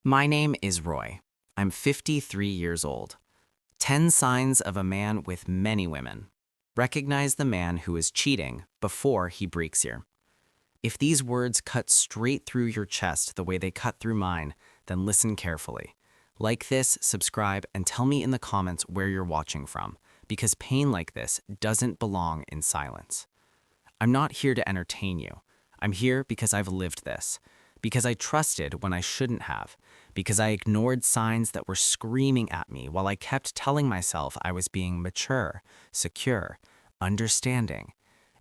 My name is Roy. I'm 53 years old. 10 signs of a man with many women. Recognize the man who is cheating before he breaks you. If these words cut straight through your chest the way they cut through mine, then listen carefully. Like this, subscribe, and tell me in the comments where you're watching from, because pain like this doesn't belong in silence. I'm not here to entertain you. I'm here because I've lived this, because I trusted when I shouldn't have, because I ignored signs that were screaming at me while I kept telling myself I was being mature, secure, understanding,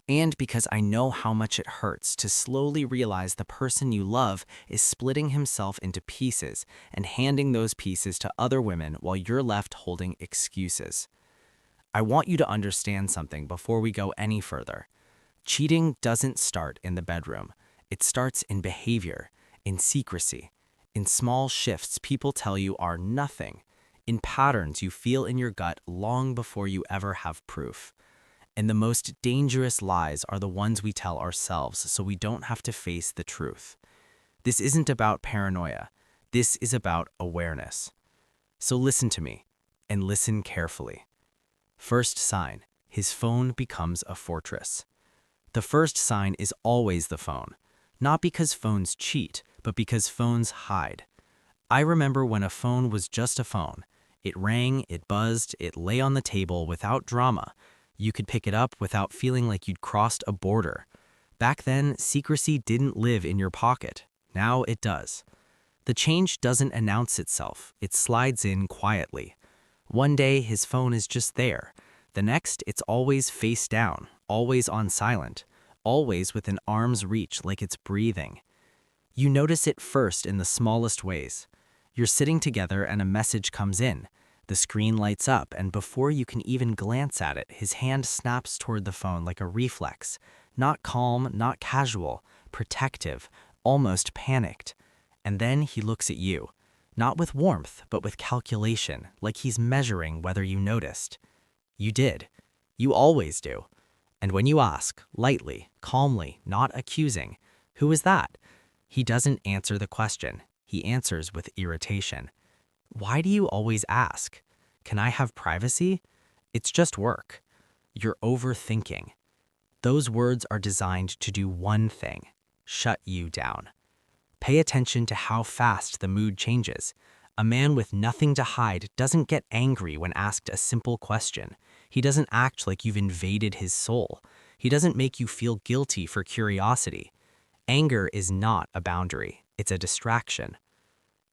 and because I know how much it hurts to slowly realize the person you love is splitting himself into pieces and handing those pieces to other women while you're left holding excuses. I want you to understand something before we go any further. Cheating doesn't start in the bedroom. It starts in behavior, in secrecy, in small shifts people tell you are nothing, in patterns you feel in your gut long before you ever have proof. And the most dangerous lies are the ones we tell ourselves so we don't have to face the truth. This isn't about paranoia. This is about awareness. So listen to me, and listen carefully. First sign, his phone becomes a fortress. The first sign is always the phone, not because phones cheat, but because phones hide. I remember when a phone was just a phone. It rang, it buzzed, it lay on the table without drama. You could pick it up without feeling like you'd crossed a border. Back then, secrecy didn't live in your pocket. Now it does. The change doesn't announce itself. It slides in quietly. One day, his phone is just there. The next, it's always face down, always on silent, always within arm's reach like it's breathing. You notice it first in the smallest ways. You're sitting together and a message comes in. The screen lights up, and before you can even glance at it, his hand snaps toward the phone like a reflex. Not calm, not casual, protective, almost panicked. And then he looks at you. Not with warmth, but with calculation, like he's measuring whether you noticed. You did. You always do. And when you ask, lightly, calmly, not accusing, "Who is that?" he doesn't answer the question. He answers with irritation. "Why do you always ask? Can I have privacy? It's just work." You're overthinking. Those words are designed to do one thing: shut you down. Pay attention to how fast the mood changes. A man with nothing to hide doesn't get angry when asked a simple question. He doesn't act like you've invaded his soul. He doesn't make you feel guilty for curiosity. Anger is not a boundary, it's a distraction.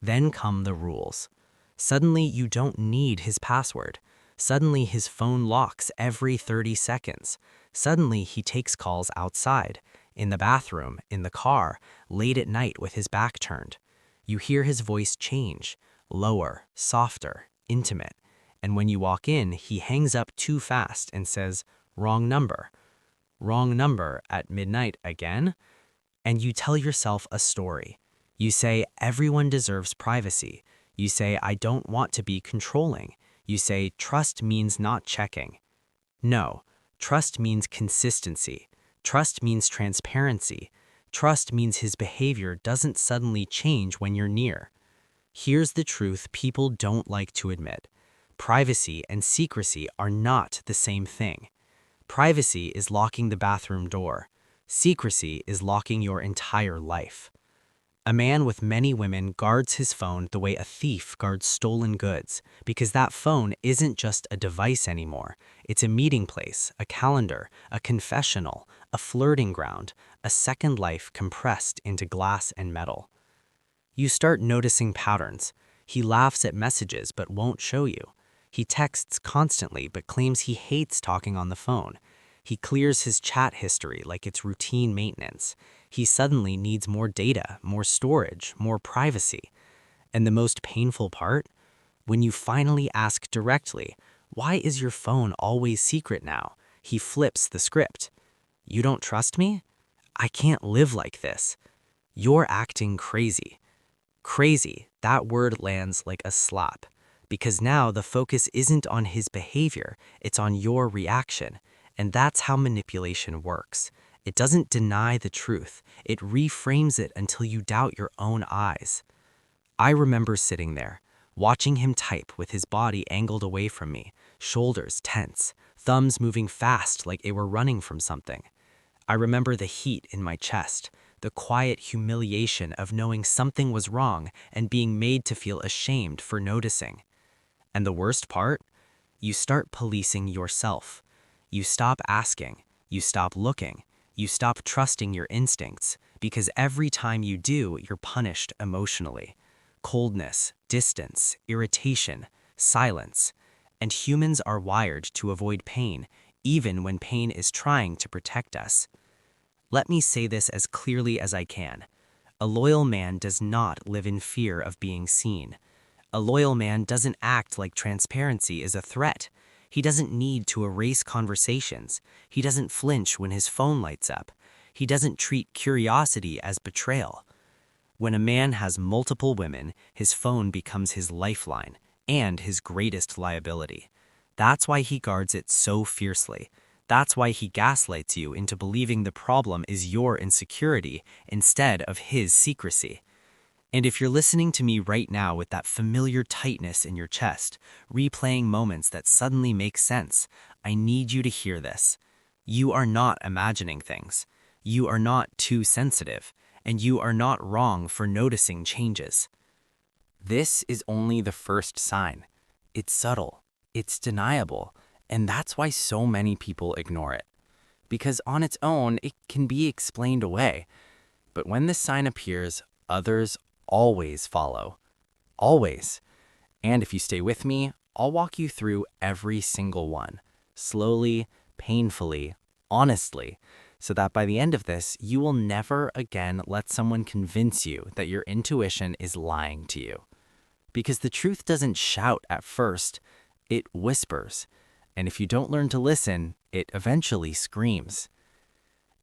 Then come the rules. Suddenly, you don't need his password. Suddenly, his phone locks every 30 seconds. Suddenly, he takes calls outside, in the bathroom, in the car, late at night with his back turned. You hear his voice change, lower, softer, intimate. And when you walk in, he hangs up too fast and says, "Wrong number." "Wrong number at midnight again?" And you tell yourself a story. You say, "Everyone deserves privacy." You say, "I don't want to be controlling." You say, "Trust means not checking." No, trust means consistency. Trust means transparency. Trust means his behavior doesn't suddenly change when you're near. Here's the truth people don't like to admit. Privacy and secrecy are not the same thing. Privacy is locking the bathroom door. Secrecy is locking your entire life. A man with many women guards his phone the way a thief guards stolen goods, because that phone isn't just a device anymore. It's a meeting place, a calendar, a confessional, a flirting ground, a second life compressed into glass and metal. You start noticing patterns. He laughs at messages but won't show you. He texts constantly but claims he hates talking on the phone. He clears his chat history like it's routine maintenance. He suddenly needs more data, more storage, more privacy. And the most painful part? When you finally ask directly, "Why is your phone always secret now?" he flips the script. "You don't trust me? I can't live like this. You're acting crazy." Crazy, that word lands like a slap. Because now the focus isn't on his behavior, it's on your reaction. And that's how manipulation works. It doesn't deny the truth. It reframes it until you doubt your own eyes. I remember sitting there, watching him type with his body angled away from me, shoulders tense, thumbs moving fast like they were running from something. I remember the heat in my chest, the quiet humiliation of knowing something was wrong and being made to feel ashamed for noticing. And the worst part? You start policing yourself. You stop asking, you stop looking, you stop trusting your instincts, because every time you do, you're punished emotionally. Coldness, distance, irritation, silence. And humans are wired to avoid pain, even when pain is trying to protect us. Let me say this as clearly as I can. A loyal man does not live in fear of being seen. A loyal man doesn't act like transparency is a threat. He doesn't need to erase conversations. He doesn't flinch when his phone lights up. He doesn't treat curiosity as betrayal. When a man has multiple women, his phone becomes his lifeline and his greatest liability. That's why he guards it so fiercely. That's why he gaslights you into believing the problem is your insecurity instead of his secrecy. And if you're listening to me right now with that familiar tightness in your chest, replaying moments that suddenly make sense, I need you to hear this. You are not imagining things. You are not too sensitive, and you are not wrong for noticing changes. This is only the first sign. It's subtle, it's deniable, and that's why so many people ignore it. Because on its own, it can be explained away. But when this sign appears, others always follow. Always. And if you stay with me, I'll walk you through every single one, slowly, painfully, honestly, so that by the end of this, you will never again let someone convince you that your intuition is lying to you. Because the truth doesn't shout at first, it whispers. And if you don't learn to listen, it eventually screams.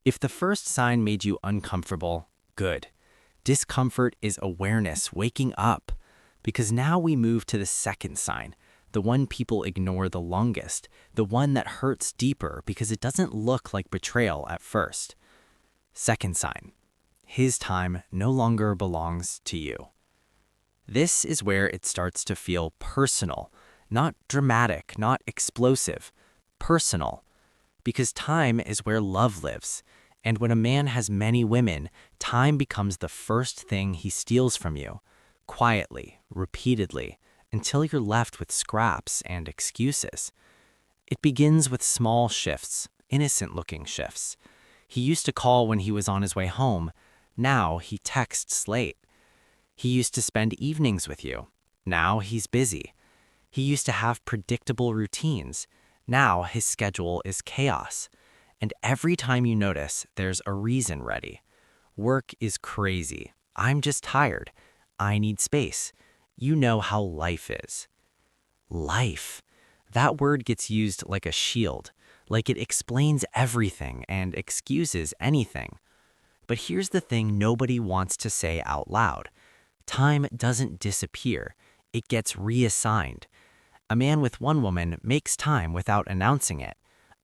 If the first sign made you uncomfortable, good. Discomfort is awareness waking up, because now we move to the second sign, the one people ignore the longest, the one that hurts deeper because it doesn't look like betrayal at first. Second sign, his time no longer belongs to you. This is where it starts to feel personal, not dramatic, not explosive, personal, because time is where love lives. And when a man has many women, time becomes the first thing he steals from you, quietly, repeatedly, until you're left with scraps and excuses. It begins with small shifts, innocent-looking shifts. He used to call when he was on his way home. Now he texts late. He used to spend evenings with you. Now he's busy. He used to have predictable routines. Now his schedule is chaos. And every time you notice, there's a reason ready. Work is crazy. I'm just tired. I need space. You know how life is. Life. That word gets used like a shield, like it explains everything and excuses anything. But here's the thing nobody wants to say out loud. Time doesn't disappear. It gets reassigned. A man with one woman makes time without announcing it.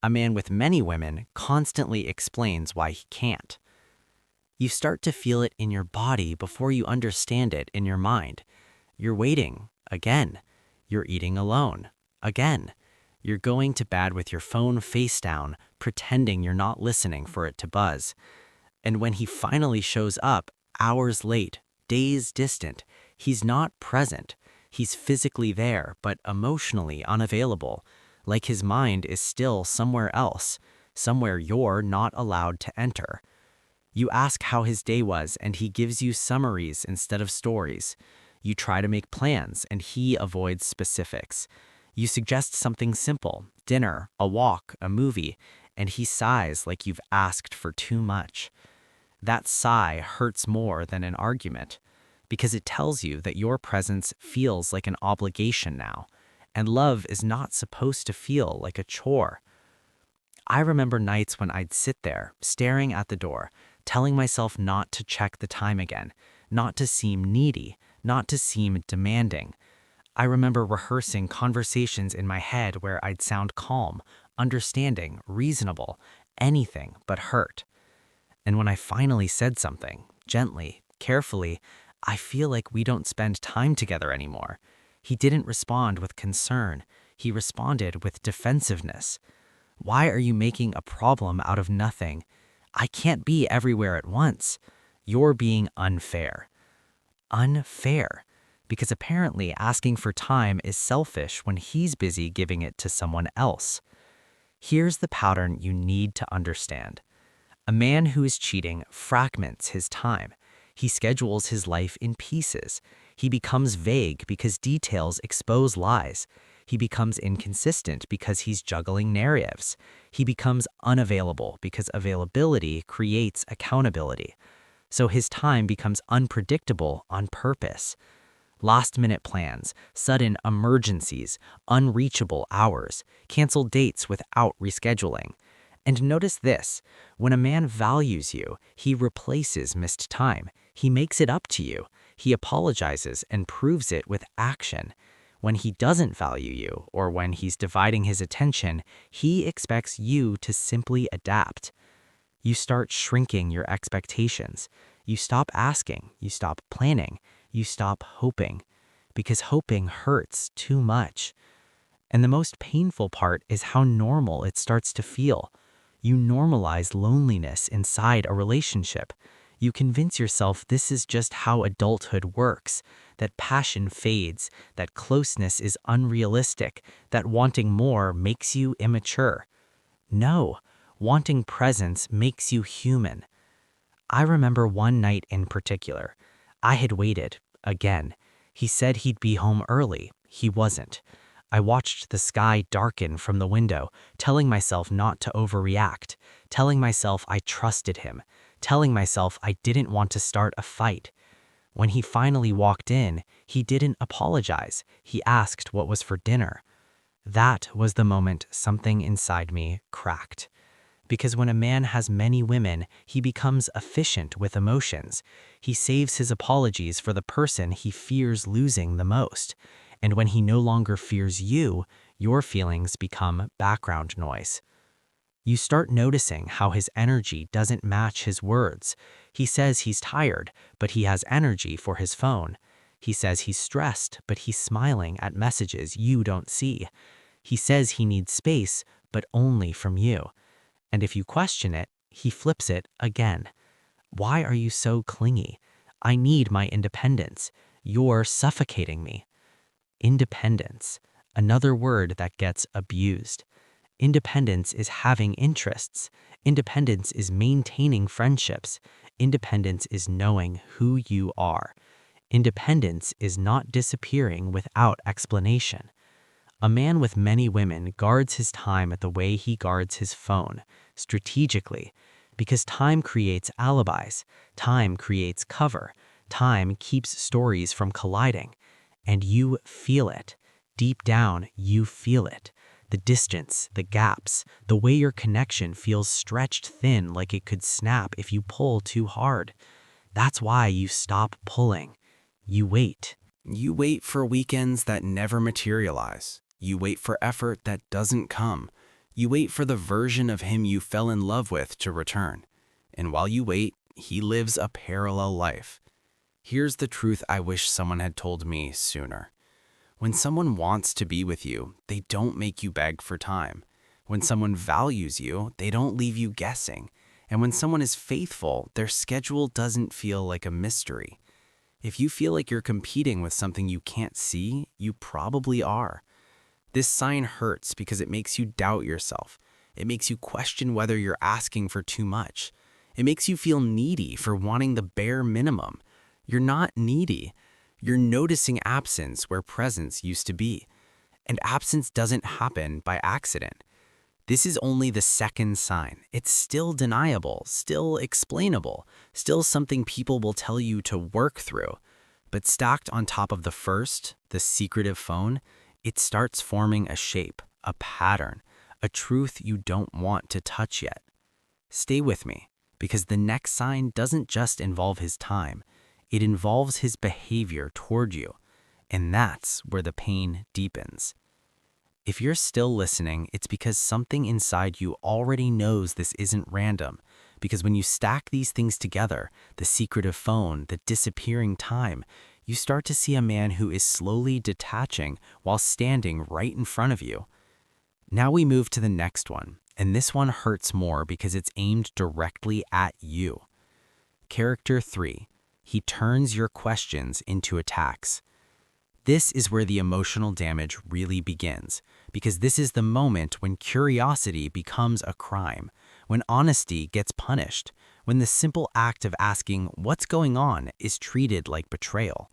A man with many women constantly explains why he can't. You start to feel it in your body before you understand it in your mind. You're waiting, again. You're eating alone, again. You're going to bed with your phone face down, pretending you're not listening for it to buzz. And when he finally shows up, hours late, days distant, he's not present. He's physically there, but emotionally unavailable. Like his mind is still somewhere else, somewhere you're not allowed to enter. You ask how his day was, and he gives you summaries instead of stories. You try to make plans, and he avoids specifics. You suggest something simple, dinner, a walk, a movie, and he sighs like you've asked for too much. That sigh hurts more than an argument, because it tells you that your presence feels like an obligation now. And love is not supposed to feel like a chore. I remember nights when I'd sit there, staring at the door, telling myself not to check the time again, not to seem needy, not to seem demanding. I remember rehearsing conversations in my head where I'd sound calm, understanding, reasonable, anything but hurt. And when I finally said something, gently, carefully, I feel like we don't spend time together anymore. He didn't respond with concern. He responded with defensiveness. Why are you making a problem out of nothing? I can't be everywhere at once. You're being unfair. Unfair. Because apparently asking for time is selfish when he's busy giving it to someone else. Here's the pattern you need to understand. A man who is cheating fragments his time. He schedules his life in pieces. He becomes vague because details expose lies. He becomes inconsistent because he's juggling narratives. He becomes unavailable because availability creates accountability. So his time becomes unpredictable on purpose. Last-minute plans, sudden emergencies, unreachable hours, canceled dates without rescheduling. And notice this, when a man values you, he replaces missed time. He makes it up to you. He apologizes and proves it with action. When he doesn't value you, or when he's dividing his attention, he expects you to simply adapt. You start shrinking your expectations. You stop asking, you stop planning, you stop hoping. Because hoping hurts too much. And the most painful part is how normal it starts to feel. You normalize loneliness inside a relationship. You convince yourself this is just how adulthood works, that passion fades, that closeness is unrealistic, that wanting more makes you immature. No, wanting presence makes you human. I remember one night in particular. I had waited, again. He said he'd be home early. He wasn't. I watched the sky darken from the window, telling myself not to overreact, telling myself I trusted him, telling myself I didn't want to start a fight. When he finally walked in, he didn't apologize. He asked what was for dinner. That was the moment something inside me cracked. Because when a man has many women, he becomes efficient with emotions. He saves his apologies for the person he fears losing the most. And when he no longer fears you, your feelings become background noise. You start noticing how his energy doesn't match his words. He says he's tired, but he has energy for his phone. He says he's stressed, but he's smiling at messages you don't see. He says he needs space, but only from you. And if you question it, he flips it again. Why are you so clingy? I need my independence. You're suffocating me. Independence, another word that gets abused. Independence is having interests. Independence is maintaining friendships. Independence is knowing who you are. Independence is not disappearing without explanation. A man with many women guards his time the way he guards his phone, strategically, because time creates alibis, time creates cover, time keeps stories from colliding. And you feel it. Deep down, you feel it. The distance, the gaps, the way your connection feels stretched thin like it could snap if you pull too hard. That's why you stop pulling. You wait. You wait for weekends that never materialize. You wait for effort that doesn't come. You wait for the version of him you fell in love with to return. And while you wait, he lives a parallel life. Here's the truth I wish someone had told me sooner. When someone wants to be with you, they don't make you beg for time. When someone values you, they don't leave you guessing. And when someone is faithful, their schedule doesn't feel like a mystery. If you feel like you're competing with something you can't see, you probably are. This sign hurts because it makes you doubt yourself. It makes you question whether you're asking for too much. It makes you feel needy for wanting the bare minimum. You're not needy. You're noticing absence where presence used to be. And absence doesn't happen by accident. This is only the second sign. It's still deniable, still explainable, still something people will tell you to work through. But stacked on top of the first, the secretive phone, it starts forming a shape, a pattern, a truth you don't want to touch yet. Stay with me, because the next sign doesn't just involve his time. It involves his behavior toward you, and that's where the pain deepens. If you're still listening, it's because something inside you already knows this isn't random, Because when you stack these things together, the secretive phone, the disappearing time, you start to see a man who is slowly detaching while standing right in front of you. Now we move to the next one, and this one hurts more because it's aimed directly at you. Character 3. He turns your questions into attacks. This is where the emotional damage really begins, because this is the moment when curiosity becomes a crime, when honesty gets punished, when the simple act of asking what's going on is treated like betrayal.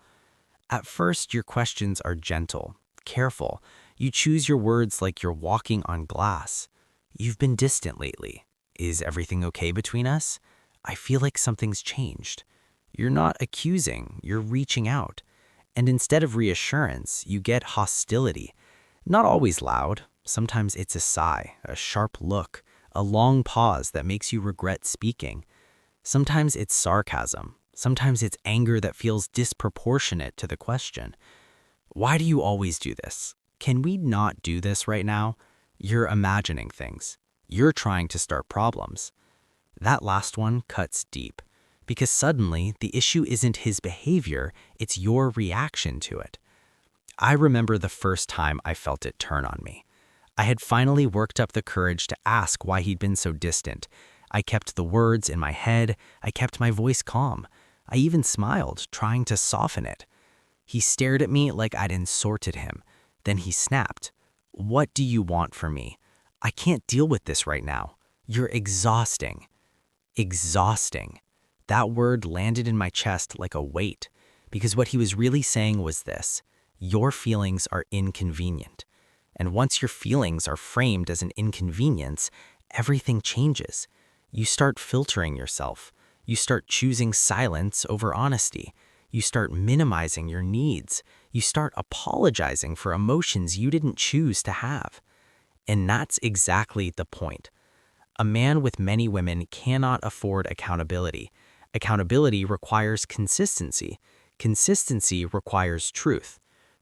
At first, your questions are gentle, careful. You choose your words like you're walking on glass. You've been distant lately. Is everything okay between us? I feel like something's changed. You're not accusing, you're reaching out. And instead of reassurance, you get hostility. Not always loud. Sometimes it's a sigh, a sharp look, a long pause that makes you regret speaking. Sometimes it's sarcasm. Sometimes it's anger that feels disproportionate to the question. Why do you always do this? Can we not do this right now? You're imagining things. You're trying to start problems. That last one cuts deep, because suddenly the issue isn't his behavior, it's your reaction to it. I remember the first time I felt it turn on me. I had finally worked up the courage to ask why he'd been so distant. I kept the words in my head, I kept my voice calm. I even smiled, trying to soften it. He stared at me like I'd insulted him. Then he snapped. What do you want from me? I can't deal with this right now. You're exhausting. Exhausting. That word landed in my chest like a weight, because what he was really saying was this: your feelings are inconvenient. And once your feelings are framed as an inconvenience, everything changes. You start filtering yourself. You start choosing silence over honesty. You start minimizing your needs. You start apologizing for emotions you didn't choose to have. And that's exactly the point. A man with many women cannot afford accountability. Accountability requires consistency. Consistency requires truth.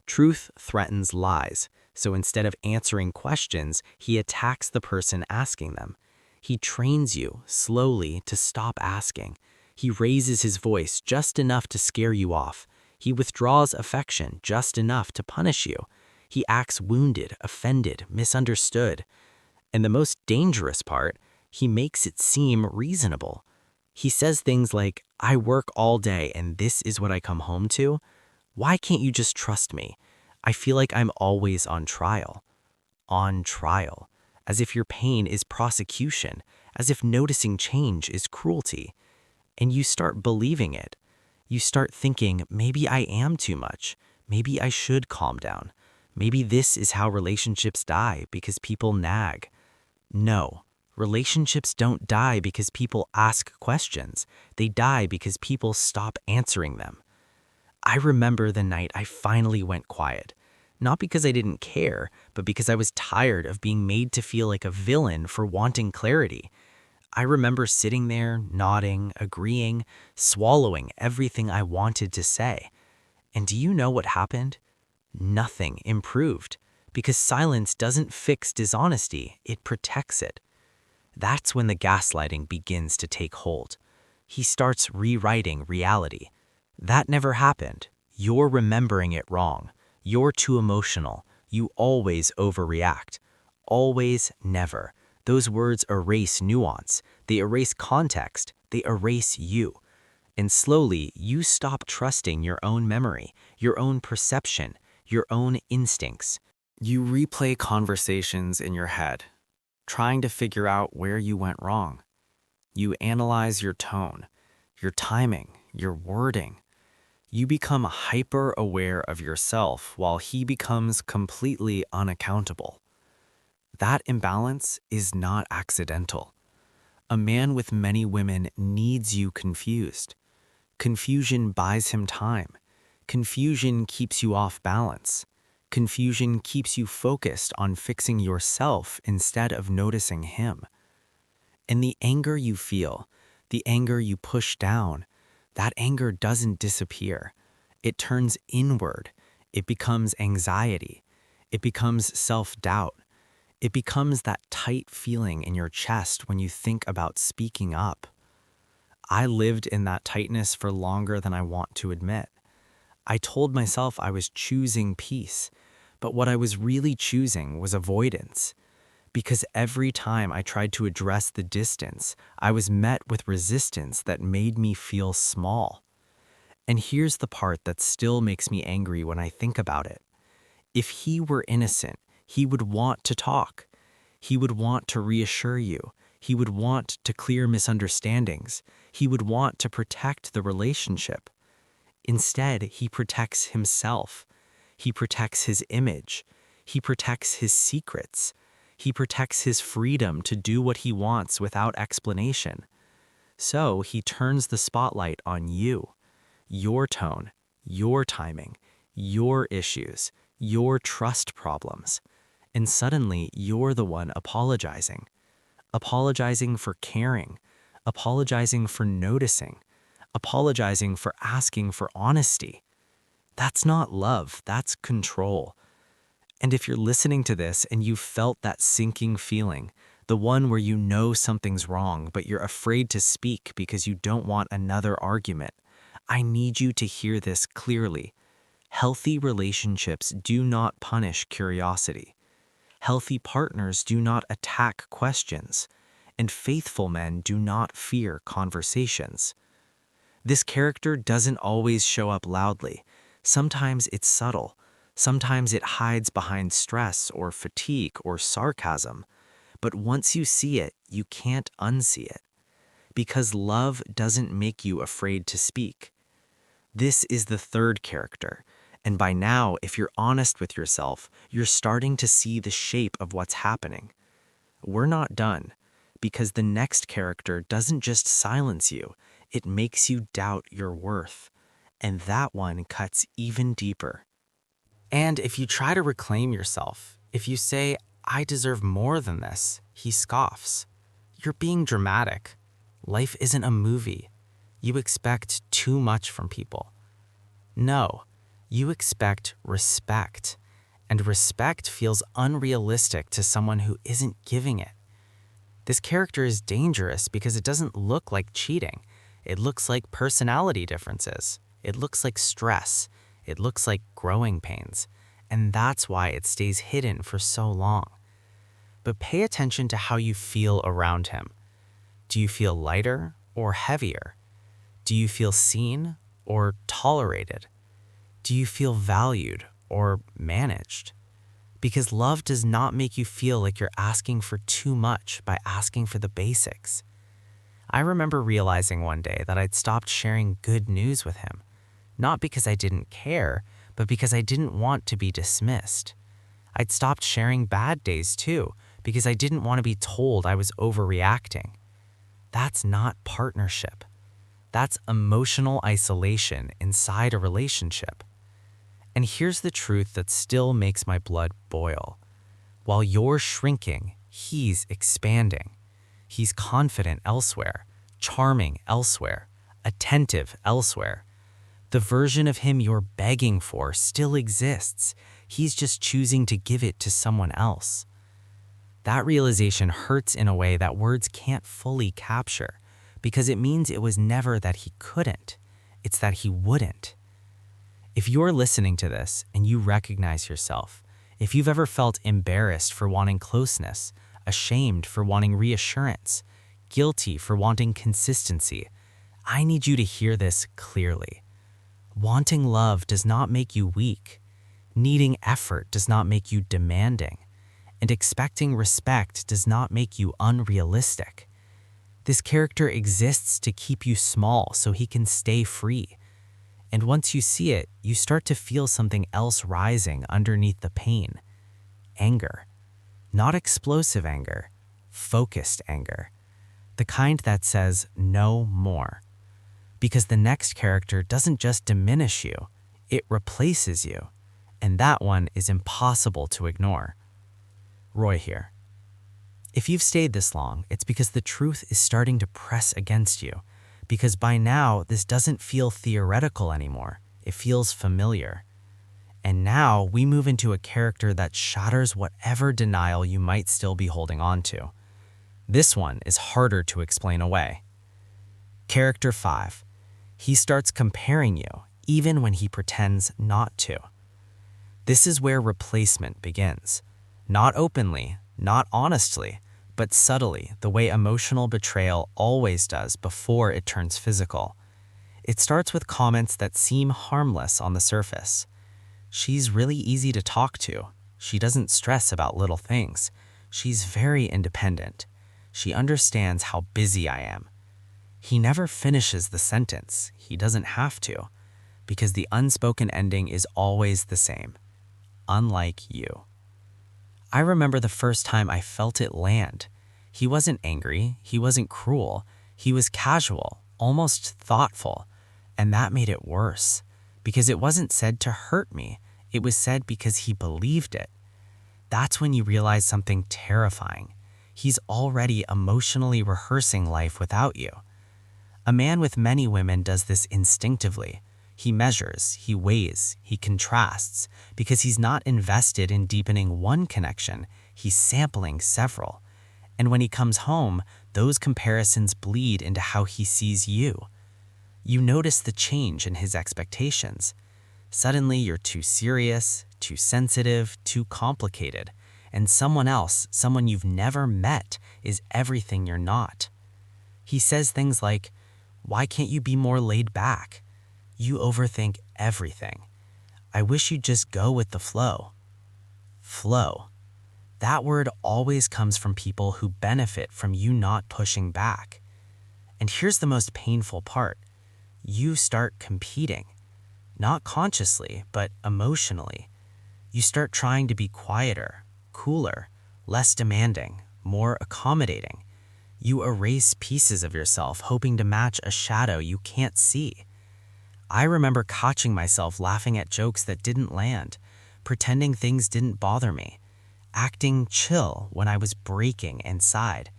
Truth threatens lies. So instead of answering questions, he attacks the person asking them. He trains you slowly to stop asking. He raises his voice just enough to scare you off. He withdraws affection just enough to punish you. He acts wounded, offended, misunderstood. And the most dangerous part, he makes it seem reasonable. He says things like, I work all day and this is what I come home to. Why can't you just trust me? I feel like I'm always on trial. On trial. As if your pain is prosecution, as if noticing change is cruelty. And you start believing it. You start thinking, maybe I am too much. Maybe I should calm down. Maybe this is how relationships die, because people nag. No, relationships don't die because people ask questions. They die because people stop answering them. I remember the night I finally went quiet. Not because I didn't care, but because I was tired of being made to feel like a villain for wanting clarity. I remember sitting there, nodding, agreeing, swallowing everything I wanted to say. And do you know what happened? Nothing improved, because silence doesn't fix dishonesty, it protects it. That's when the gaslighting begins to take hold. He starts rewriting reality. That never happened. You're remembering it wrong. You're too emotional. You always overreact. Always, never. Those words erase nuance. They erase context. They erase you. And slowly, you stop trusting your own memory, your own perception, your own instincts. You replay conversations in your head, trying to figure out where you went wrong. You analyze your tone, your timing, your wording. You become hyper-aware of yourself while he becomes completely unaccountable. That imbalance is not accidental. A man with many women needs you confused. Confusion buys him time. Confusion keeps you off balance. Confusion keeps you focused on fixing yourself instead of noticing him. And the anger you feel, the anger you push down, that anger doesn't disappear. It turns inward. It becomes anxiety. It becomes self-doubt. It becomes that tight feeling in your chest when you think about speaking up. I lived in that tightness for longer than I want to admit. I told myself I was choosing peace, but what I was really choosing was avoidance. Because every time I tried to address the distance, I was met with resistance that made me feel small. And here's the part that still makes me angry when I think about it. If he were innocent, he would want to talk. He would want to reassure you. He would want to clear misunderstandings. He would want to protect the relationship. Instead, he protects himself. He protects his image. He protects his secrets. He protects his freedom to do what he wants without explanation. So he turns the spotlight on you, your tone, your timing, your issues, your trust problems. And suddenly you're the one apologizing. Apologizing for caring. Apologizing for noticing. Apologizing for asking for honesty. That's not love, that's control. And if you're listening to this and you felt that sinking feeling, the one where you know something's wrong, but you're afraid to speak because you don't want another argument, I need you to hear this clearly. Healthy relationships do not punish curiosity. Healthy partners do not attack questions, and faithful men do not fear conversations. This character doesn't always show up loudly. Sometimes it's subtle. Sometimes it hides behind stress or fatigue or sarcasm. But once you see it, you can't unsee it. Because love doesn't make you afraid to speak. This is the third character. And by now, if you're honest with yourself, you're starting to see the shape of what's happening. We're not done, because the next character doesn't just silence you, it makes you doubt your worth. And that one cuts even deeper. And if you try to reclaim yourself, if you say, I deserve more than this, he scoffs. You're being dramatic. Life isn't a movie. You expect too much from people. No, you expect respect. And respect feels unrealistic to someone who isn't giving it. This character is dangerous because it doesn't look like cheating. It looks like personality differences. It looks like stress. It looks like growing pains. And that's why it stays hidden for so long. But pay attention to how you feel around him. Do you feel lighter or heavier? Do you feel seen or tolerated? Do you feel valued or managed? Because love does not make you feel like you're asking for too much by asking for the basics. I remember realizing one day that I'd stopped sharing good news with him, not because I didn't care, but because I didn't want to be dismissed. I'd stopped sharing bad days too, because I didn't want to be told I was overreacting. That's not partnership. That's emotional isolation inside a relationship. And here's the truth that still makes my blood boil. While you're shrinking, he's expanding. He's confident elsewhere, charming elsewhere, attentive elsewhere. The version of him you're begging for still exists. He's just choosing to give it to someone else. That realization hurts in a way that words can't fully capture, because it means it was never that he couldn't, it's that he wouldn't. If you're listening to this and you recognize yourself, if you've ever felt embarrassed for wanting closeness, ashamed for wanting reassurance, guilty for wanting consistency, I need you to hear this clearly. Wanting love does not make you weak. Needing effort does not make you demanding. And expecting respect does not make you unrealistic. This character exists to keep you small so he can stay free. And once you see it, you start to feel something else rising underneath the pain. Anger. Not explosive anger, focused anger. The kind that says no more. Because the next character doesn't just diminish you, it replaces you. And that one is impossible to ignore. Roy here. If you've stayed this long, it's because the truth is starting to press against you. Because by now, this doesn't feel theoretical anymore. It feels familiar. And now we move into a character that shatters whatever denial you might still be holding on to. This one is harder to explain away. Character 5. He starts comparing you, even when he pretends not to. This is where replacement begins. Not openly, not honestly, but subtly, the way emotional betrayal always does before it turns physical. It starts with comments that seem harmless on the surface. She's really easy to talk to. She doesn't stress about little things. She's very independent. She understands how busy I am. He never finishes the sentence. He doesn't have to, because the unspoken ending is always the same. Unlike you. I remember the first time I felt it land. He wasn't angry. He wasn't cruel. He was casual, almost thoughtful. And that made it worse, because it wasn't said to hurt me. It was said because he believed it. That's when you realize something terrifying. He's already emotionally rehearsing life without you. A man with many women does this instinctively. He measures, he weighs, he contrasts, because he's not invested in deepening one connection, he's sampling several. And when he comes home, those comparisons bleed into how he sees you. You notice the change in his expectations. Suddenly you're too serious, too sensitive, too complicated, and someone else, someone you've never met, is everything you're not. He says things like, "Why can't you be more laid back? You overthink everything. I wish you'd just go with the flow." Flow. That word always comes from people who benefit from you not pushing back. And here's the most painful part. You start competing. Not consciously, but emotionally. You start trying to be quieter, cooler, less demanding, more accommodating. You erase pieces of yourself, hoping to match a shadow you can't see. I remember catching myself laughing at jokes that didn't land, pretending things didn't bother me, acting chill when I was breaking inside,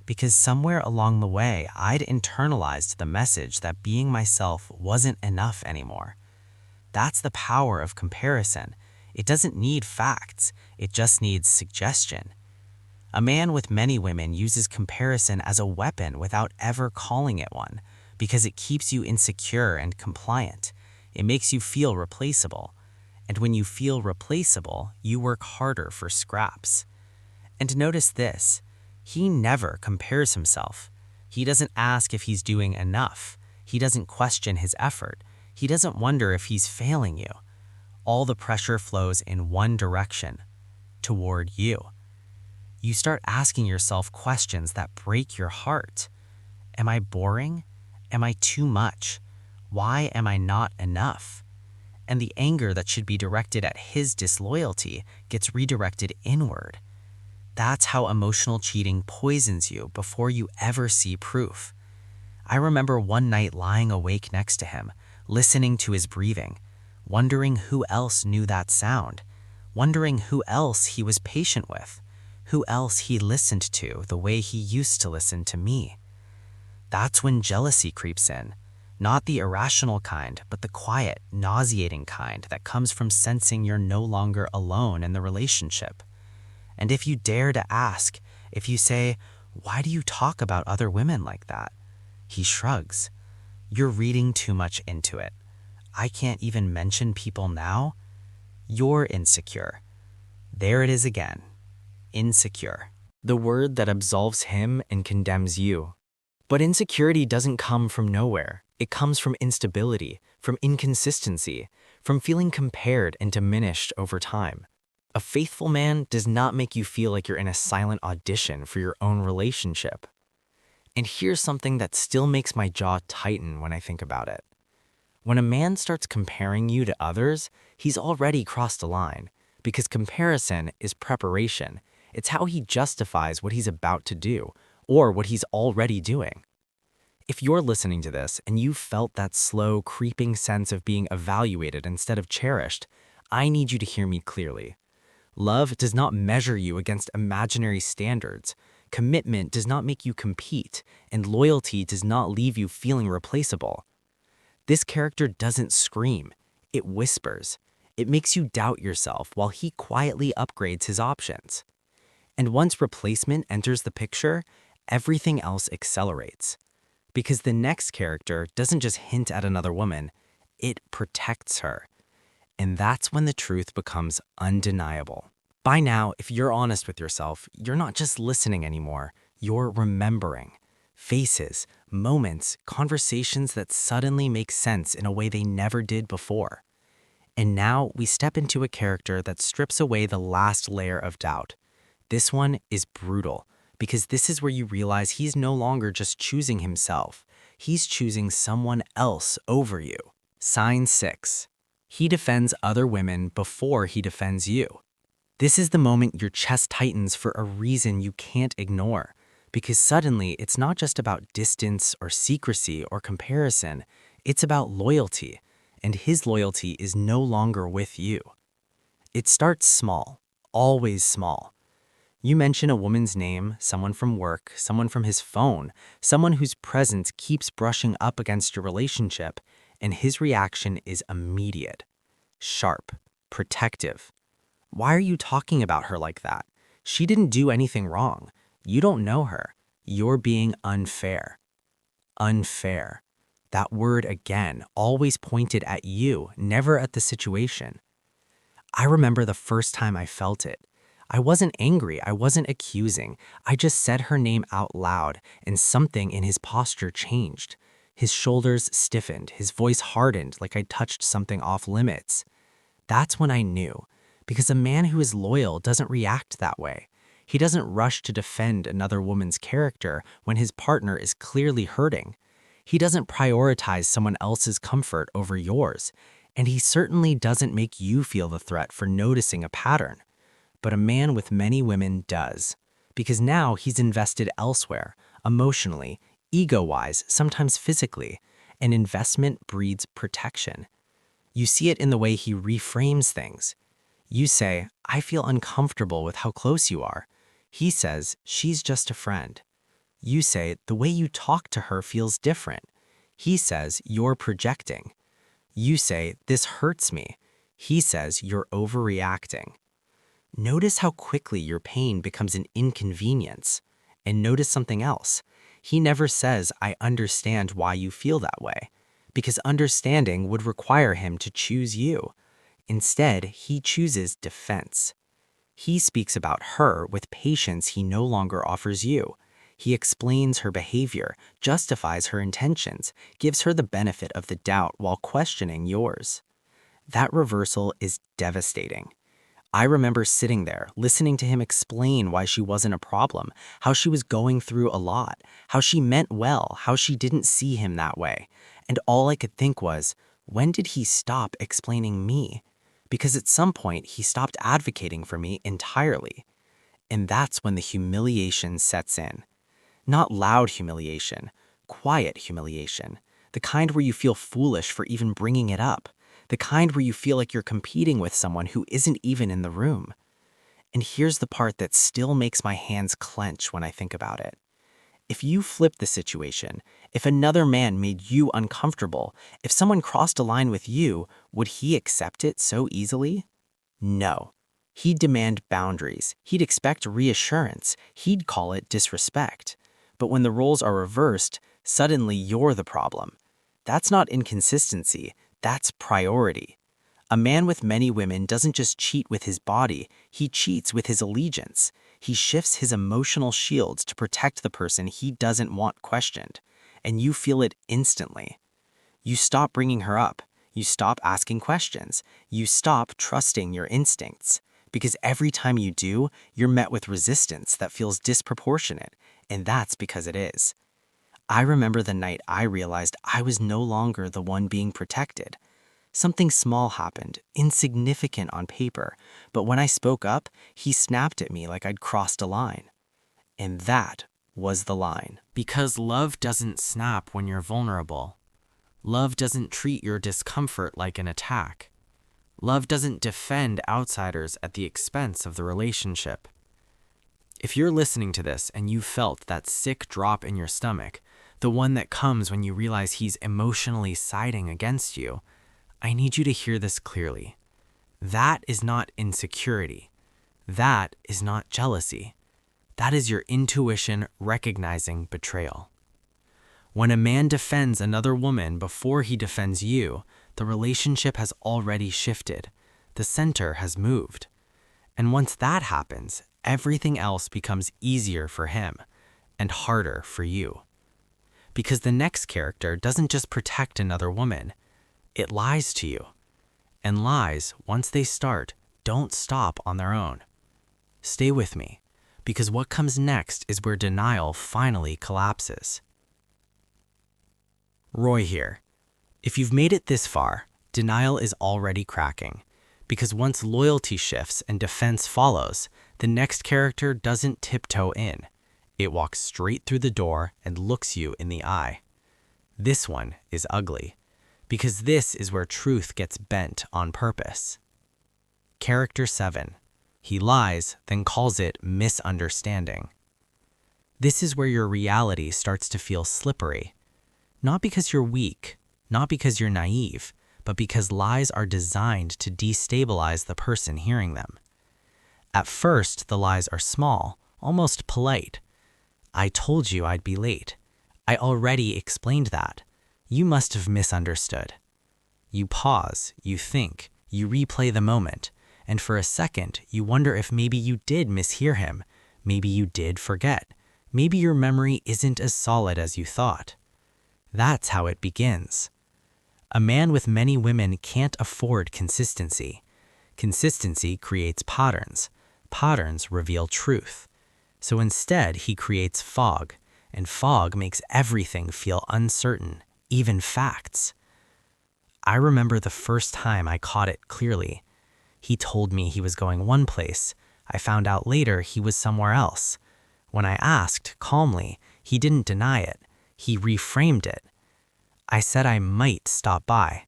because somewhere along the way I'd internalized the message that being myself wasn't enough anymore. That's the power of comparison. It doesn't need facts, it just needs suggestion. A man with many women uses comparison as a weapon without ever calling it one, because it keeps you insecure and compliant. It makes you feel replaceable. And when you feel replaceable, you work harder for scraps. And notice this, he never compares himself. He doesn't ask if he's doing enough. He doesn't question his effort. He doesn't wonder if he's failing you. All the pressure flows in one direction, toward you. You start asking yourself questions that break your heart. Am I boring? Am I too much? Why am I not enough? And the anger that should be directed at his disloyalty gets redirected inward. That's how emotional cheating poisons you before you ever see proof. I remember one night lying awake next to him, listening to his breathing, wondering who else knew that sound, wondering who else he was patient with, who else he listened to the way he used to listen to me. That's when jealousy creeps in, not the irrational kind, but the quiet, nauseating kind that comes from sensing you're no longer alone in the relationship. And if you dare to ask, if you say, "Why do you talk about other women like that?" he shrugs. "You're reading too much into it. I can't even mention people now." You're insecure. There it is again. Insecure. The word that absolves him and condemns you. But insecurity doesn't come from nowhere. It comes from instability, from inconsistency, from feeling compared and diminished over time. A faithful man does not make you feel like you're in a silent audition for your own relationship. And here's something that still makes my jaw tighten when I think about it. When a man starts comparing you to others, he's already crossed a line, because comparison is preparation. It's how he justifies what he's about to do, or what he's already doing. If you're listening to this and you felt that slow, creeping sense of being evaluated instead of cherished, I need you to hear me clearly. Love does not measure you against imaginary standards. Commitment does not make you compete, and loyalty does not leave you feeling replaceable. This character doesn't scream, it whispers. It makes you doubt yourself while he quietly upgrades his options. And once replacement enters the picture, everything else accelerates. Because the next character doesn't just hint at another woman, it protects her. And that's when the truth becomes undeniable. By now, if you're honest with yourself, you're not just listening anymore, you're remembering. Faces, moments, conversations that suddenly make sense in a way they never did before. And now we step into a character that strips away the last layer of doubt. This one is brutal, because this is where you realize he's no longer just choosing himself. He's choosing someone else over you. Sign 6. He defends other women before he defends you. This is the moment your chest tightens for a reason you can't ignore, because suddenly it's not just about distance or secrecy or comparison, it's about loyalty, and his loyalty is no longer with you. It starts small, always small. You mention a woman's name, someone from work, someone from his phone, someone whose presence keeps brushing up against your relationship, and his reaction is immediate, sharp, protective. Why are you talking about her like that? She didn't do anything wrong. You don't know her. You're being unfair. Unfair. That word again, always pointed at you, never at the situation. I remember the first time I felt it. I wasn't angry, I wasn't accusing. I just said her name out loud, and something in his posture changed. His shoulders stiffened, his voice hardened like I'd touched something off limits. That's when I knew, because a man who is loyal doesn't react that way. He doesn't rush to defend another woman's character when his partner is clearly hurting. He doesn't prioritize someone else's comfort over yours, and he certainly doesn't make you feel the threat for noticing a pattern. But a man with many women does, because now he's invested elsewhere, emotionally, ego-wise, sometimes physically, and investment breeds protection. You see it in the way he reframes things. You say, I feel uncomfortable with how close you are. He says, she's just a friend. You say, the way you talk to her feels different. He says, you're projecting. You say, this hurts me. He says, you're overreacting. Notice how quickly your pain becomes an inconvenience. And notice something else. He never says, I understand why you feel that way, because understanding would require him to choose you. Instead, he chooses defense. He speaks about her with patience he no longer offers you. He explains her behavior, justifies her intentions, gives her the benefit of the doubt while questioning yours. That reversal is devastating. I remember sitting there, listening to him explain why she wasn't a problem, how she was going through a lot, how she meant well, how she didn't see him that way. And all I could think was, when did he stop explaining me? Because at some point, he stopped advocating for me entirely. And that's when the humiliation sets in. Not loud humiliation, quiet humiliation. The kind where you feel foolish for even bringing it up. The kind where you feel like you're competing with someone who isn't even in the room. And here's the part that still makes my hands clench when I think about it. If you flipped the situation, if another man made you uncomfortable, if someone crossed a line with you, would he accept it so easily? No. He'd demand boundaries. He'd expect reassurance. He'd call it disrespect. But when the roles are reversed, suddenly you're the problem. That's not inconsistency. That's priority. A man with many women doesn't just cheat with his body, he cheats with his allegiance. He shifts his emotional shields to protect the person he doesn't want questioned. And you feel it instantly. You stop bringing her up. You stop asking questions. You stop trusting your instincts. Because every time you do, you're met with resistance that feels disproportionate. And that's because it is. I remember the night I realized I was no longer the one being protected. Something small happened, insignificant on paper, but when I spoke up, he snapped at me like I'd crossed a line. And that was the line. Because love doesn't snap when you're vulnerable. Love doesn't treat your discomfort like an attack. Love doesn't defend outsiders at the expense of the relationship. If you're listening to this and you felt that sick drop in your stomach, the one that comes when you realize he's emotionally siding against you, I need you to hear this clearly. That is not insecurity. That is not jealousy. That is your intuition recognizing betrayal. When a man defends another woman before he defends you, the relationship has already shifted. The center has moved. And once that happens, everything else becomes easier for him and harder for you. Because the next character doesn't just protect another woman, it lies to you. And lies, once they start, don't stop on their own. Stay with me, because what comes next is where denial finally collapses. Roy here. If you've made it this far, denial is already cracking. Because once loyalty shifts and defense follows, the next character doesn't tiptoe in. It walks straight through the door and looks you in the eye. This one is ugly, because this is where truth gets bent on purpose. Character 7. He lies, then calls it misunderstanding. This is where your reality starts to feel slippery. Not because you're weak, not because you're naive, but because lies are designed to destabilize the person hearing them. At first, the lies are small, almost polite. I told you I'd be late. I already explained that. You must have misunderstood. You pause, you think, you replay the moment, and for a second, you wonder if maybe you did mishear him, maybe you did forget, maybe your memory isn't as solid as you thought. That's how it begins. A man with many women can't afford consistency. Consistency creates patterns. Patterns reveal truth. So instead, he creates fog, and fog makes everything feel uncertain, even facts. I remember the first time I caught it clearly. He told me he was going one place. I found out later he was somewhere else. When I asked, calmly, he didn't deny it. He reframed it. I said I might stop by.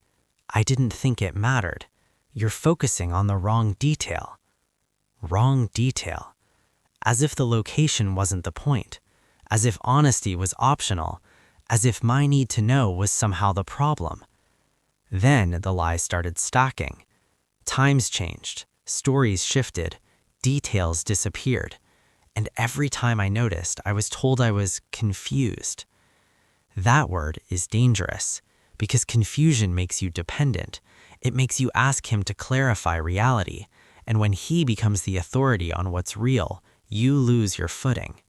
I didn't think it mattered. You're focusing on the wrong detail. Wrong detail. As if the location wasn't the point. As if honesty was optional. As if my need to know was somehow the problem. Then the lies started stacking. Times changed. Stories shifted. Details disappeared. And every time I noticed, I was told I was confused. That word is dangerous because confusion makes you dependent. It makes you ask him to clarify reality. And when he becomes the authority on what's real, you lose your footing.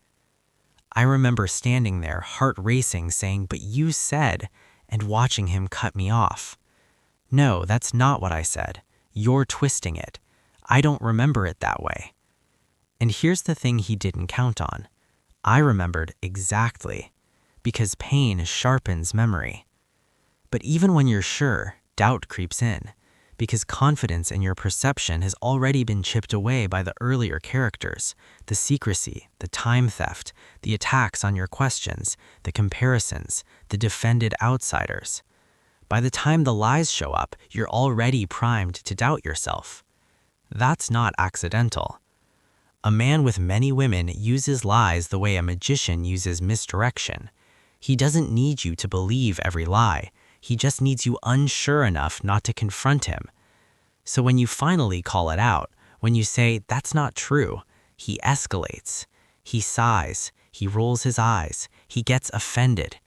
I remember standing there, heart racing, saying, "But you said," and watching him cut me off. No, that's not what I said. You're twisting it. I don't remember it that way. And here's the thing he didn't count on. I remembered exactly. Because pain sharpens memory. But even when you're sure, doubt creeps in, because confidence in your perception has already been chipped away by the earlier characters, the secrecy, the time theft, the attacks on your questions, the comparisons, the defended outsiders. By the time the lies show up, you're already primed to doubt yourself. That's not accidental. A man with many women uses lies the way a magician uses misdirection. He doesn't need you to believe every lie. He just needs you unsure enough not to confront him. So when you finally call it out, when you say, "That's not true," he escalates. He sighs. He rolls his eyes. He gets offended.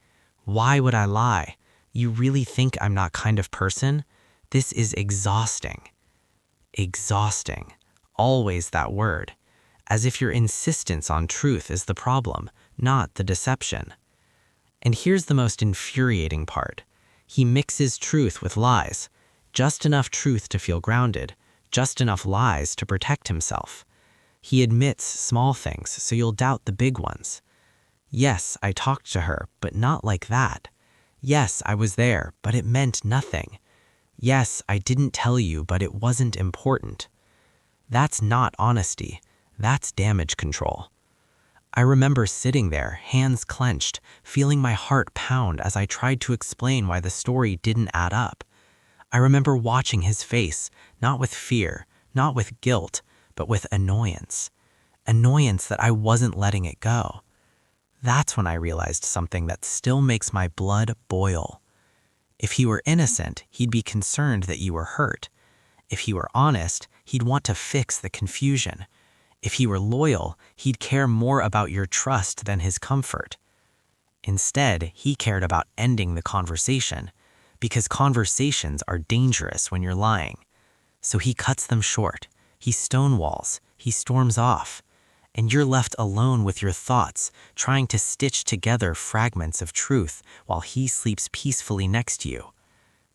Why would I lie? You really think I'm not kind of person? This is exhausting. Exhausting. Always that word. As if your insistence on truth is the problem, not the deception. And here's the most infuriating part. He mixes truth with lies. Just enough truth to feel grounded, just enough lies to protect himself. He admits small things so you'll doubt the big ones. Yes, I talked to her, but not like that. Yes, I was there, but it meant nothing. Yes, I didn't tell you, but it wasn't important. That's not honesty. That's damage control. I remember sitting there, hands clenched, feeling my heart pound as I tried to explain why the story didn't add up. I remember watching his face, not with fear, not with guilt, but with annoyance. Annoyance that I wasn't letting it go. That's when I realized something that still makes my blood boil. If he were innocent, he'd be concerned that you were hurt. If he were honest, he'd want to fix the confusion. If he were loyal, he'd care more about your trust than his comfort. Instead, he cared about ending the conversation, because conversations are dangerous when you're lying. So he cuts them short, he stonewalls, he storms off, and you're left alone with your thoughts, trying to stitch together fragments of truth while he sleeps peacefully next to you.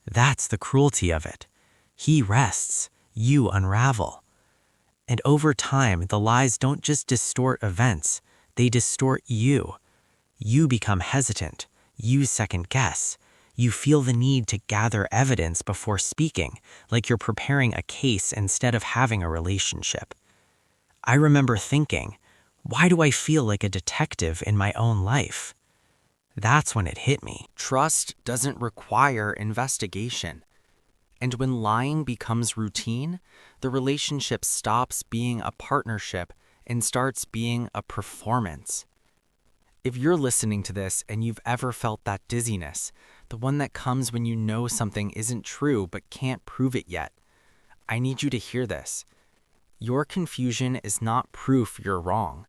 That's the cruelty of it. He rests, you unravel. And over time, the lies don't just distort events, they distort you. You become hesitant, you second guess. You feel the need to gather evidence before speaking, like you're preparing a case instead of having a relationship. I remember thinking, why do I feel like a detective in my own life? That's when it hit me. Trust doesn't require investigation. And when lying becomes routine, the relationship stops being a partnership and starts being a performance. If you're listening to this and you've ever felt that dizziness, the one that comes when you know something isn't true but can't prove it yet, I need you to hear this. Your confusion is not proof you're wrong.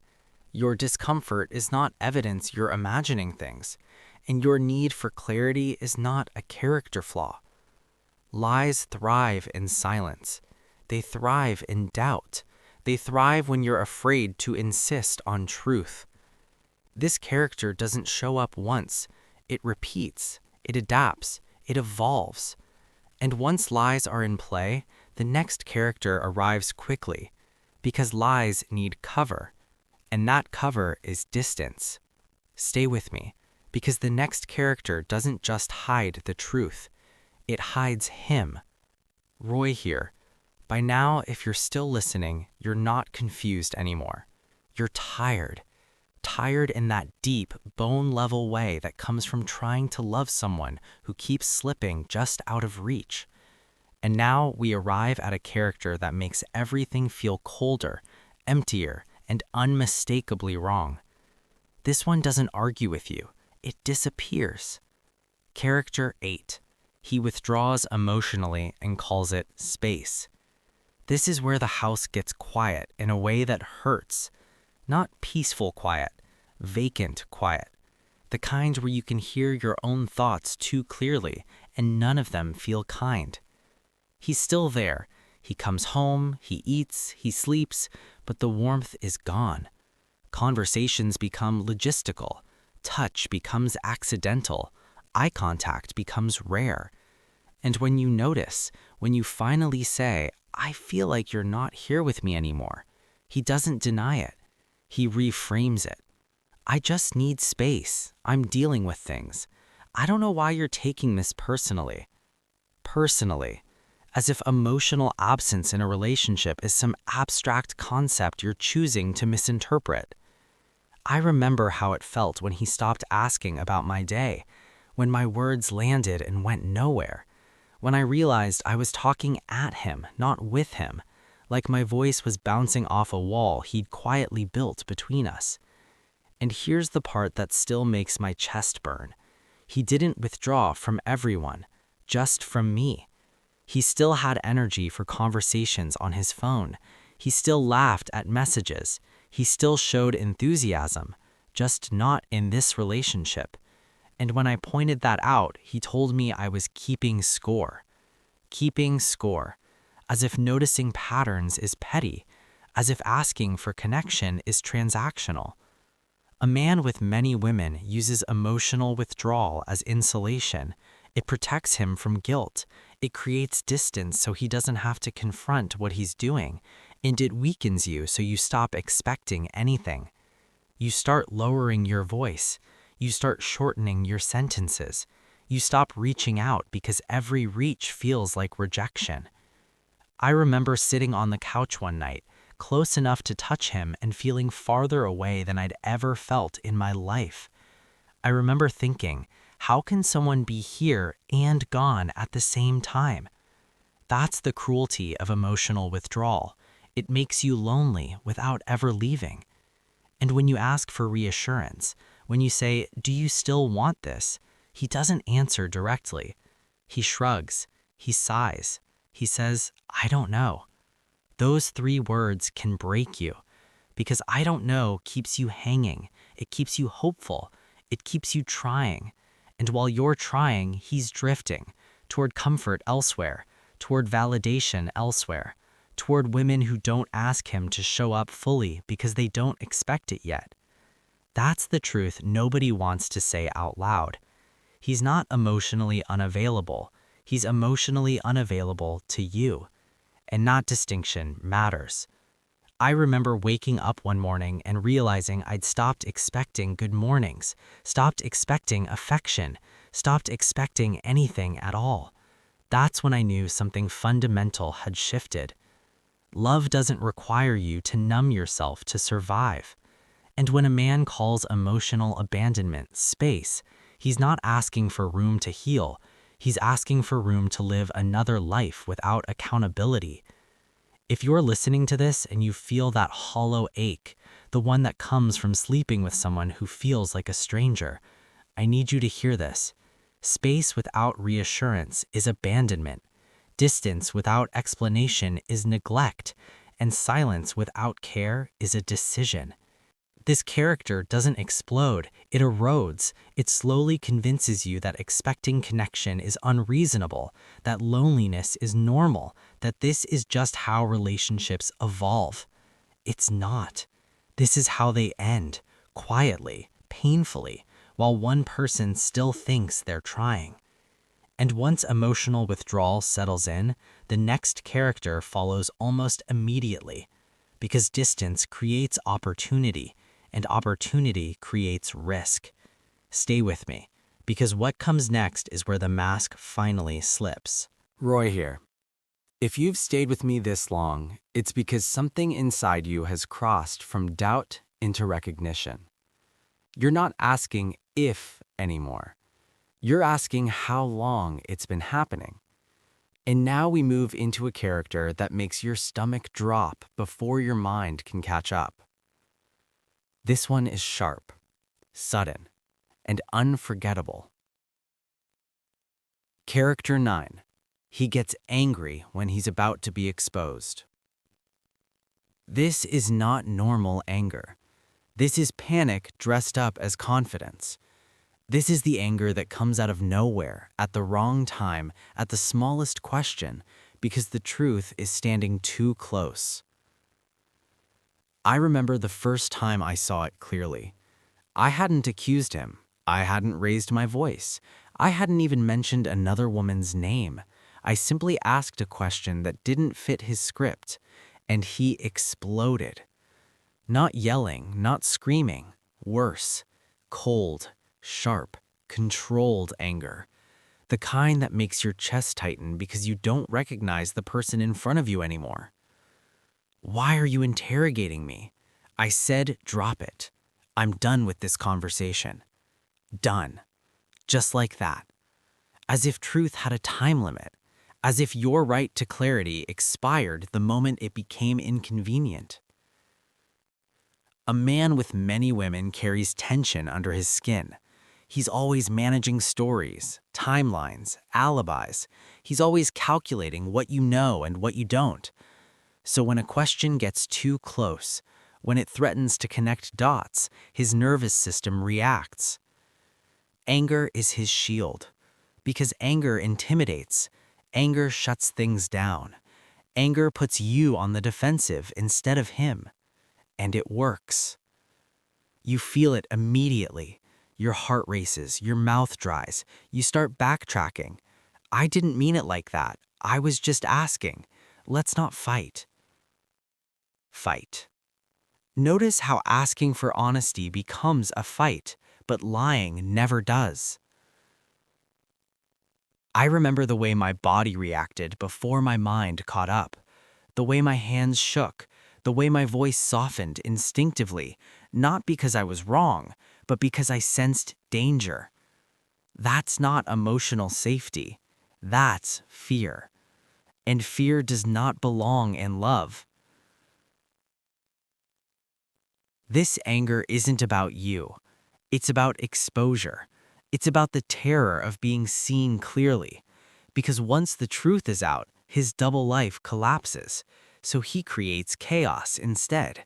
Your discomfort is not evidence you're imagining things. And your need for clarity is not a character flaw. Lies thrive in silence. They thrive in doubt. They thrive when you're afraid to insist on truth. This character doesn't show up once. It repeats, it adapts, it evolves. And once lies are in play, the next character arrives quickly, because lies need cover, and that cover is distance. Stay with me, because the next character doesn't just hide the truth, it hides him. Roy here. By now, if you're still listening, you're not confused anymore. You're tired. Tired in that deep, bone-level way that comes from trying to love someone who keeps slipping just out of reach. And now we arrive at a character that makes everything feel colder, emptier, and unmistakably wrong. This one doesn't argue with you. It disappears. Character 8. He withdraws emotionally and calls it space. This is where the house gets quiet in a way that hurts. Not peaceful quiet, vacant quiet. The kind where you can hear your own thoughts too clearly and none of them feel kind. He's still there. He comes home, he eats, he sleeps, but the warmth is gone. Conversations become logistical. Touch becomes accidental. Eye contact becomes rare. And when you notice, when you finally say, I feel like you're not here with me anymore, he doesn't deny it. He reframes it. I just need space. I'm dealing with things. I don't know why you're taking this personally. Personally. As if emotional absence in a relationship is some abstract concept you're choosing to misinterpret. I remember how it felt when he stopped asking about my day, when my words landed and went nowhere, when I realized I was talking at him, not with him, like my voice was bouncing off a wall he'd quietly built between us. And here's the part that still makes my chest burn. He didn't withdraw from everyone, just from me. He still had energy for conversations on his phone. He still laughed at messages. He still showed enthusiasm, just not in this relationship. And when I pointed that out, he told me I was keeping score. Keeping score. As if noticing patterns is petty. As if asking for connection is transactional. A man with many women uses emotional withdrawal as insulation. It protects him from guilt. It creates distance so he doesn't have to confront what he's doing. And it weakens you so you stop expecting anything. You start lowering your voice. You start shortening your sentences. You stop reaching out because every reach feels like rejection. I remember sitting on the couch one night, close enough to touch him and feeling farther away than I'd ever felt in my life. I remember thinking, how can someone be here and gone at the same time? That's the cruelty of emotional withdrawal. It makes you lonely without ever leaving. And when you ask for reassurance, when you say, do you still want this? He doesn't answer directly. He shrugs. He sighs. He says, I don't know. Those 3 words can break you because I don't know keeps you hanging. It keeps you hopeful. It keeps you trying. And while you're trying, he's drifting toward comfort elsewhere, toward validation elsewhere, toward women who don't ask him to show up fully because they don't expect it yet. That's the truth nobody wants to say out loud. He's not emotionally unavailable. He's emotionally unavailable to you. And that distinction matters. I remember waking up one morning and realizing I'd stopped expecting good mornings, stopped expecting affection, stopped expecting anything at all. That's when I knew something fundamental had shifted. Love doesn't require you to numb yourself to survive. And when a man calls emotional abandonment space, he's not asking for room to heal. He's asking for room to live another life without accountability. If you're listening to this and you feel that hollow ache, the one that comes from sleeping with someone who feels like a stranger, I need you to hear this. Space without reassurance is abandonment. Distance without explanation is neglect. And silence without care is a decision. This character doesn't explode, it erodes. It slowly convinces you that expecting connection is unreasonable, that loneliness is normal, that this is just how relationships evolve. It's not. This is how they end, quietly, painfully, while one person still thinks they're trying. And once emotional withdrawal settles in, the next character follows almost immediately, because distance creates opportunity, and opportunity creates risk. Stay with me, because what comes next is where the mask finally slips. Roy here. If you've stayed with me this long, it's because something inside you has crossed from doubt into recognition. You're not asking if anymore. You're asking how long it's been happening. And now we move into a character that makes your stomach drop before your mind can catch up. This one is sharp, sudden, and unforgettable. Character 9. He gets angry when he's about to be exposed. This is not normal anger. This is panic dressed up as confidence. This is the anger that comes out of nowhere, at the wrong time, at the smallest question, because the truth is standing too close. I remember the first time I saw it clearly. I hadn't accused him. I hadn't raised my voice. I hadn't even mentioned another woman's name. I simply asked a question that didn't fit his script, and he exploded. Not yelling, not screaming. Worse, cold, sharp, controlled anger. The kind that makes your chest tighten because you don't recognize the person in front of you anymore. Why are you interrogating me? I said drop it. I'm done with this conversation. Done. Just like that. As if truth had a time limit. As if your right to clarity expired the moment it became inconvenient. A man with many women carries tension under his skin. He's always managing stories, timelines, alibis. He's always calculating what you know and what you don't. So when a question gets too close, when it threatens to connect dots, his nervous system reacts. Anger is his shield, because anger intimidates. Anger shuts things down. Anger puts you on the defensive instead of him. And it works. You feel it immediately. Your heart races, your mouth dries. You start backtracking. I didn't mean it like that. I was just asking. Let's not fight. Fight. Notice how asking for honesty becomes a fight, but lying never does. I remember the way my body reacted before my mind caught up, the way my hands shook, the way my voice softened instinctively, not because I was wrong, but because I sensed danger. That's not emotional safety. That's fear. And fear does not belong in love. This anger isn't about you. It's about exposure. It's about the terror of being seen clearly. Because once the truth is out, his double life collapses. So he creates chaos instead.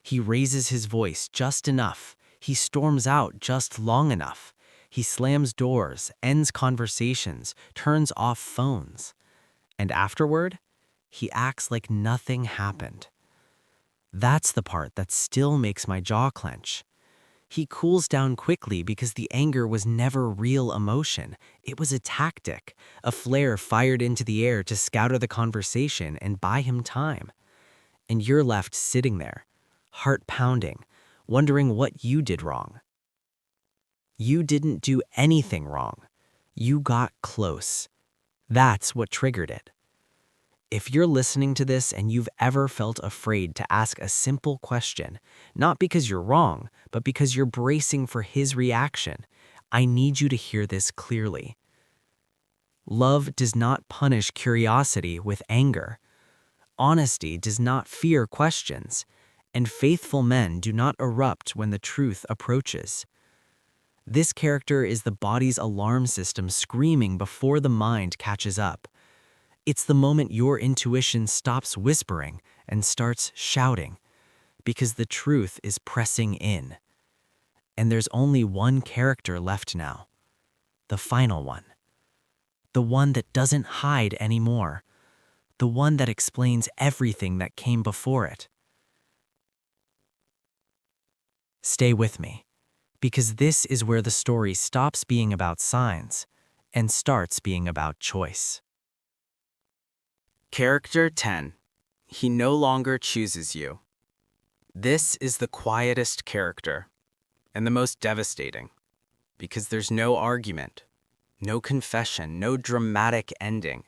He raises his voice just enough. He storms out just long enough. He slams doors, ends conversations, turns off phones. And afterward, he acts like nothing happened. That's the part that still makes my jaw clench. He cools down quickly because the anger was never real emotion. It was a tactic, a flare fired into the air to scatter the conversation and buy him time. And you're left sitting there, heart pounding, wondering what you did wrong. You didn't do anything wrong. You got close. That's what triggered it. If you're listening to this and you've ever felt afraid to ask a simple question, not because you're wrong, but because you're bracing for his reaction, I need you to hear this clearly. Love does not punish curiosity with anger. Honesty does not fear questions, and faithful men do not erupt when the truth approaches. This character is the body's alarm system screaming before the mind catches up. It's the moment your intuition stops whispering and starts shouting, because the truth is pressing in. And there's only one character left now, the final one. The one that doesn't hide anymore. The one that explains everything that came before it. Stay with me, because this is where the story stops being about signs and starts being about choice. Character 10. He no longer chooses you. This is the quietest character and the most devastating, because there's no argument, no confession, no dramatic ending,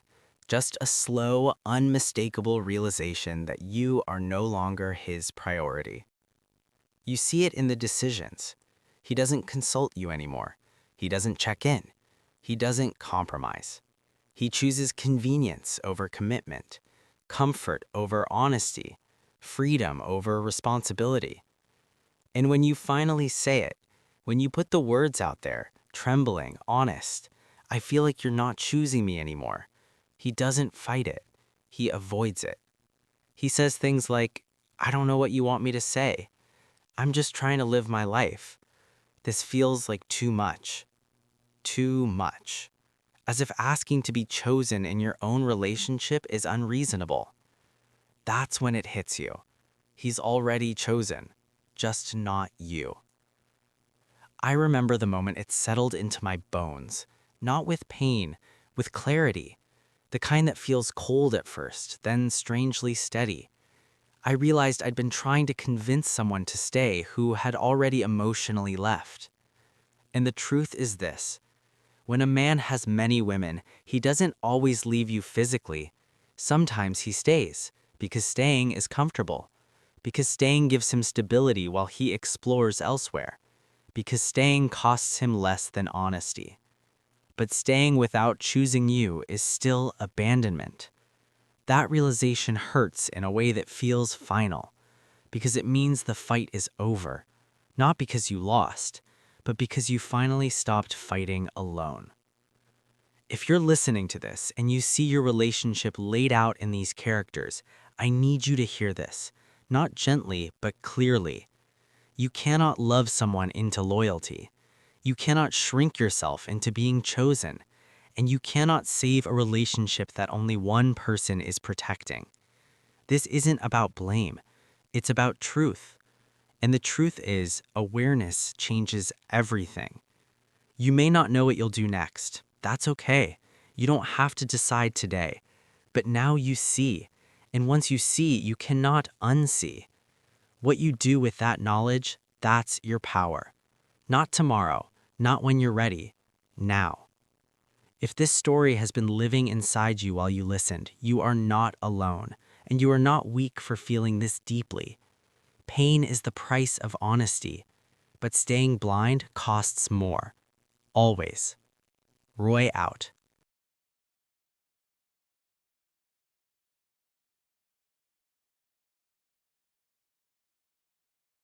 just a slow, unmistakable realization that you are no longer his priority. You see it in the decisions. He doesn't consult you anymore. He doesn't check in. He doesn't compromise. He chooses convenience over commitment, comfort over honesty, freedom over responsibility. And when you finally say it, when you put the words out there, trembling, honest, I feel like you're not choosing me anymore. He doesn't fight it. He avoids it. He says things like, I don't know what you want me to say. I'm just trying to live my life. This feels like too much. Too much. As if asking to be chosen in your own relationship is unreasonable. That's when it hits you. He's already chosen, just not you. I remember the moment it settled into my bones, not with pain, with clarity, the kind that feels cold at first, then strangely steady. I realized I'd been trying to convince someone to stay who had already emotionally left. And the truth is this. When a man has many women, he doesn't always leave you physically. Sometimes he stays, because staying is comfortable, because staying gives him stability while he explores elsewhere, because staying costs him less than honesty. But staying without choosing you is still abandonment. That realization hurts in a way that feels final, because it means the fight is over, not because you lost, but because you finally stopped fighting alone. If you're listening to this and you see your relationship laid out in these characters, I need you to hear this, not gently, but clearly. You cannot love someone into loyalty. You cannot shrink yourself into being chosen. And you cannot save a relationship that only one person is protecting. This isn't about blame. It's about truth. And the truth is, awareness changes everything. You may not know what you'll do next. That's okay. You don't have to decide today. But now you see. And once you see, you cannot unsee. What you do with that knowledge, that's your power. Not tomorrow, not when you're ready, now. If this story has been living inside you while you listened, you are not alone, and you are not weak for feeling this deeply. Pain is the price of honesty, but staying blind costs more. Always. Roy out.